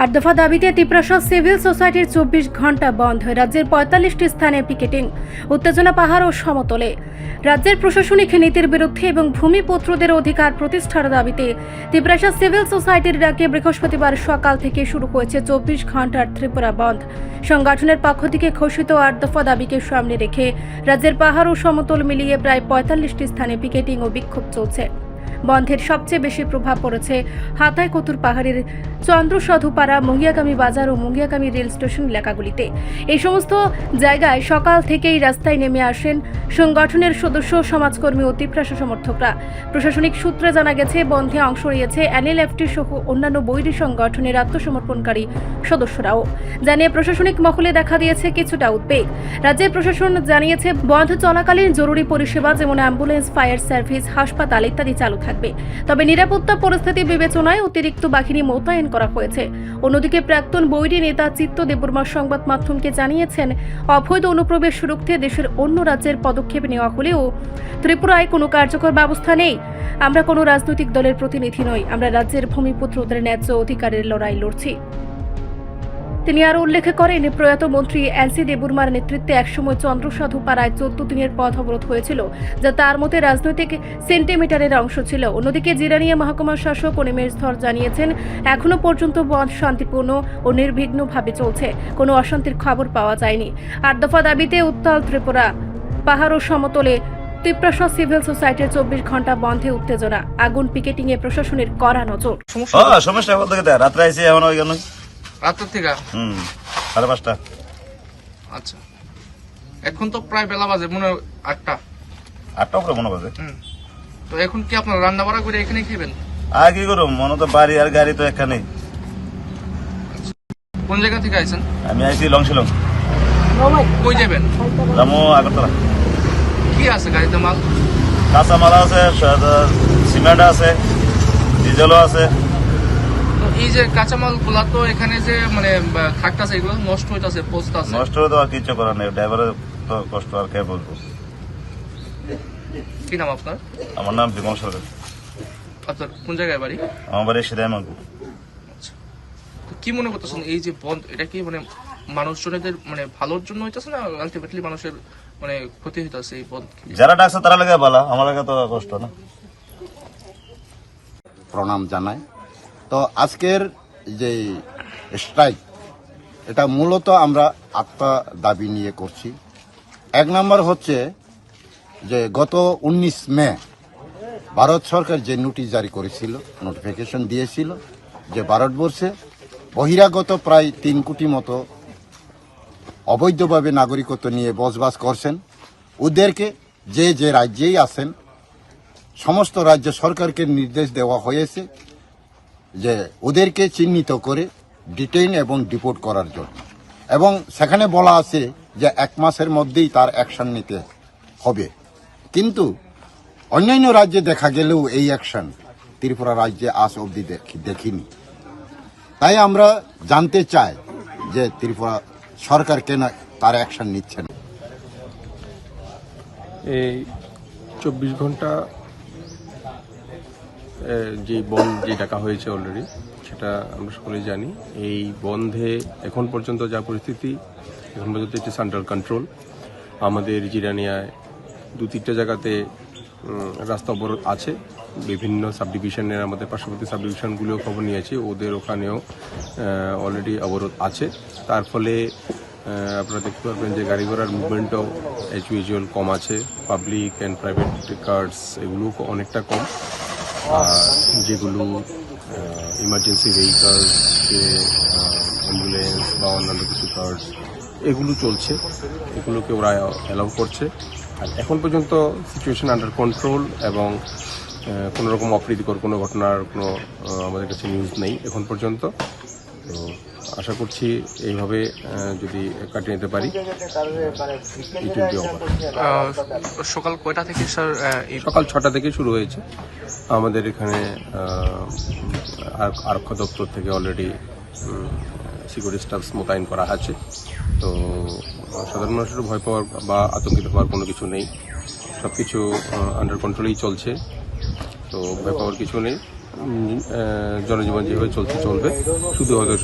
আট দফা দাবিতে তিপ্রাসা সিভিল সোসাইটির 24 ঘন্টা বন্ধ। রাজ্যের 45টি স্থানে পিকেটিং, উত্তেজনা পাহাড় ও সমতলে। রাজ্যের প্রশাসনিক নীতির বিরুদ্ধে এবং ভূমিপুত্রদের অধিকার প্রতিষ্ঠার দাবিতে তিপ্রাসা সিভিল সোসাইটির ডাকে বৃহস্পতিবার সকাল থেকে শুরু হয়েছে 24 ঘন্টার ত্রিপুরা বন্ধ। সংগঠনের পক্ষ থেকে ঘোষিত 8 দফা দাবিকে সামনে রেখে রাজ্যের পাহাড় ও সমতল মিলিয়ে প্রায় 45টি স্থানে পিকেটিং ও বিক্ষোভ চলছে। বন্ধের সবচেয়ে বেশি প্রভাব পড়েছে হাতাইকতুর পাহাড়ের চন্দ্রসাধুপাড়া, মুঙ্গিয়াকামী বাজার ও মুঙ্গিয়াকামী রেল স্টেশন এলাকাগুলিতে। এই সমস্ত জায়গায় সকাল থেকেই রাস্তায় নেমে আসেন সংগঠনের সদস্য, সমাজকর্মী ও তিপ্রাসা সমর্থকরা। প্রশাসনিক সূত্রে জানা গেছে, বন্ধে অংশ নিয়েছে এনএলএফটি সহ অন্যান্য বৈরী সংগঠনের আত্মসমর্পণকারী সদস্যরাও। জানিয়ে প্রশাসনিক মহলে দেখা দিয়েছে কিছুটা উদ্বেগ। রাজ্যের প্রশাসন জানিয়েছে, বন্ধ চলাকালীন জরুরি পরিষেবা যেমন অ্যাম্বুলেন্স, ফায়ার সার্ভিস, হাসপাতাল ইত্যাদি চালু থাকবে। তবে নিরাপত্তা পরিস্থিতি বিবেচনায় অতিরিক্ত বাহিনী মোতায়েন করা হয়েছে। অন্যদিকে প্রাক্তন বৈরী নেতা চিত্ত দেববর্মা সংবাদ মাধ্যমকে জানিয়েছেন, অবৈধ অনুপ্রবেশ রুখতে দেশের অন্য রাজ্যের পদক্ষেপ নেওয়া হলেও ত্রিপুরায় কোনো কার্যকর ব্যবস্থা নেই। আমরা কোনো রাজনৈতিক দলের প্রতিনিধি নই, আমরা রাজ্যের ভূমিপুত্রদের ন্যায্য অধিকারের লড়াই লড়ছি। তিনি আরও উল্লেখ করেন, প্রয়াত মন্ত্রী এনসি দেববর্মার নেতৃত্বে একসময় চন্দ্রসাধুপাড়ায় 14 দিনের পথ অবরোধ হয়েছিল, যা তার মতে রাজনৈতিক সেন্টিমিটারের অংশ ছিল। অন্যদিকে জিরানিয়া মহকুমার শাসক অনিমেষ ধর জানিয়েছেন, এখনো পর্যন্ত বন্ধ শান্তিপূর্ণ ও নির্বিঘ্নভাবে চলছে, কোনো অশান্তির খবর পাওয়া যায়নি। 8 দফা দাবিতে উত্তাল ত্রিপুরা, পাহাড় ও সমতলে তিপ্রাসা সিভিল সোসাইটির 24 ঘন্টা বন্ধে উত্তেজনা, আগুন, পিকেটিং এ প্রশাসনের কড়া নজর। সমস্যা বলতে রাত্রে আইসি এখন ওইখানে রাতের থেকে 5:30। আচ্ছা, এখন তো প্রায় বেলা বাজে, মনে হয় 8টা উপরে মনে বাজে। তো এখন কি আপনার রান্না বাড়া করে এখানে খাবেন? আর কি করুম, মনে তো বাড়ি আর গাড়ি তো এখানে। কোন জায়গা থেকে আইছেন? আমি আইসি লংশিলং। কই যাবেন? রামু আগরতলা। কি আছে গাড়িতে মাল? কাঁচা মাল আছে, সিমেন্ট আছে, ডিজেলও আছে। তো এই যে কাঁচামাল গুলা তো এখানে যে মানে থাকতেছে, এগুলো নষ্ট হইতাছে, পচতাছে। নষ্ট হলে তো আর কিছু করার নেই, ড্রাইভারের তো কষ্ট আর কে বলবো। কি নাম আপনার? আমার নাম বিমল সরকার। আপনার কোন জায়গায় বাড়ি? আমার বাড়ি সিদাইমাগু। আচ্ছা, তো কি মনে করতেছেন এই যে বন্ধ, এটা কি মানে মানুষজনের মানে ভালোর জন্য হইতাছে না আলটিমেটলি মানুষের মানে ক্ষতি হইতাছে এই বন্ধ? যারা ডাকছে তারা লাগে ভালো, আমার লাগে তো কষ্ট না। প্রণাম জানাই। তো আজকের যে স্ট্রাইক, এটা মূলত আমরা 8টা দাবি নিয়ে করছি। 1 নম্বর হচ্ছে যে গত 19 মে ভারত সরকার যে নোটিশ জারি করেছিল, নোটিফিকেশন দিয়েছিল যে ভারতবর্ষে বহিরাগত প্রায় 3 কোটি মতো অবৈধভাবে নাগরিকত্ব নিয়ে বসবাস করছেন, ওদেরকে যে যে রাজ্যেই আছেন সমস্ত রাজ্য সরকারকে নির্দেশ দেওয়া হয়েছে যে ওদেরকে চিহ্নিত করে ডিটেইন এবং ডিপোর্ট করার জন্য, এবং সেখানে বলা আছে যে 1 মাসের মধ্যেই তার অ্যাকশন নিতে হবে। কিন্তু অন্যান্য রাজ্যে দেখা গেলেও এই অ্যাকশন ত্রিপুরা রাজ্যে আজ অবধি দেখিনি। তাই আমরা জানতে চাই যে ত্রিপুরা সরকার কেন তার অ্যাকশন নিচ্ছে না। এই 24 ঘন্টা যে বন্ধ যে ডাকা হয়েছে অলরেডি, সেটা আমরা সকলেই জানি। এই বন্ধে এখন পর্যন্ত যা পরিস্থিতি, এখন পর্যন্ত ইট ইজ আন্ডার কন্ট্রোল। আমাদের জিরানিয়ায় 2-3টা জায়গাতে রাস্তা অবরোধ আছে, বিভিন্ন সাবডিভিশনের, আমাদের পার্শ্ববর্তী সাবডিভিশনগুলোও খবর নিয়েছি, ওদের ওখানেও অলরেডি অবরোধ আছে। তার ফলে আপনারা দেখতে পারবেন যে গাড়ি ঘোড়ার মুভমেন্টও অ্যাজ ইউজুয়াল কম আছে। পাবলিক অ্যান্ড প্রাইভেট কার্স এগুলো অনেকটা কম। আর যেগুলো ইমার্জেন্সি ভেহিকলস, যে অ্যাম্বুলেন্স বা অন্যান্য কিছু কার্স, এগুলো চলছে, এগুলোকে ওরা অ্যালাউ করছে। আর এখন পর্যন্ত সিচুয়েশন আন্ডার কন্ট্রোল, এবং কোনো রকম অপ্রীতিকর কোনো ঘটনার কোনো আমাদের কাছে নিউজ নেই এখন পর্যন্ত। তো আশা করছি এইভাবে যদি কাটিয়ে নিতে পারি। সকাল কয়টা থেকে স্যার? সকাল 6টা থেকে শুরু হয়েছে। আমাদের এখানে আরক্ষা দপ্তর থেকে অলরেডি সিকিউরিটি স্টাফস মোতায়েন করা আছে। তো সাধারণ মানুষের ভয় পাওয়ার বা আতঙ্কিত হওয়ার কোনো কিছু নেই, সব কিছু আন্ডার কন্ট্রোলেই চলছে। তো ভয় পাওয়ার কিছু নেই। জনজীবন যেভাবে চলছে চলবে, শুধু হয়তো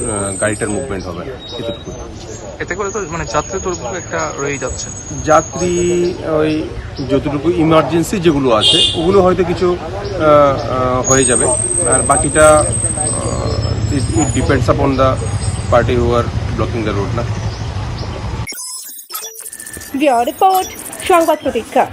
গাড়িটার মুভমেন্ট হবে না, এতটুকু। এতে করে তো মানে যাত্রী দুর্ভোগ একটা রয়ে যাচ্ছে। যাত্রী ওই যতটুকু ইমার্জেন্সি যেগুলো আছে ওগুলো হয়তো কিছু হয়ে যাবে, আর বাকিটা it depends upon the party who are blocking the road না। রিপোর্ট সংবাদ প্রতীক্ষা।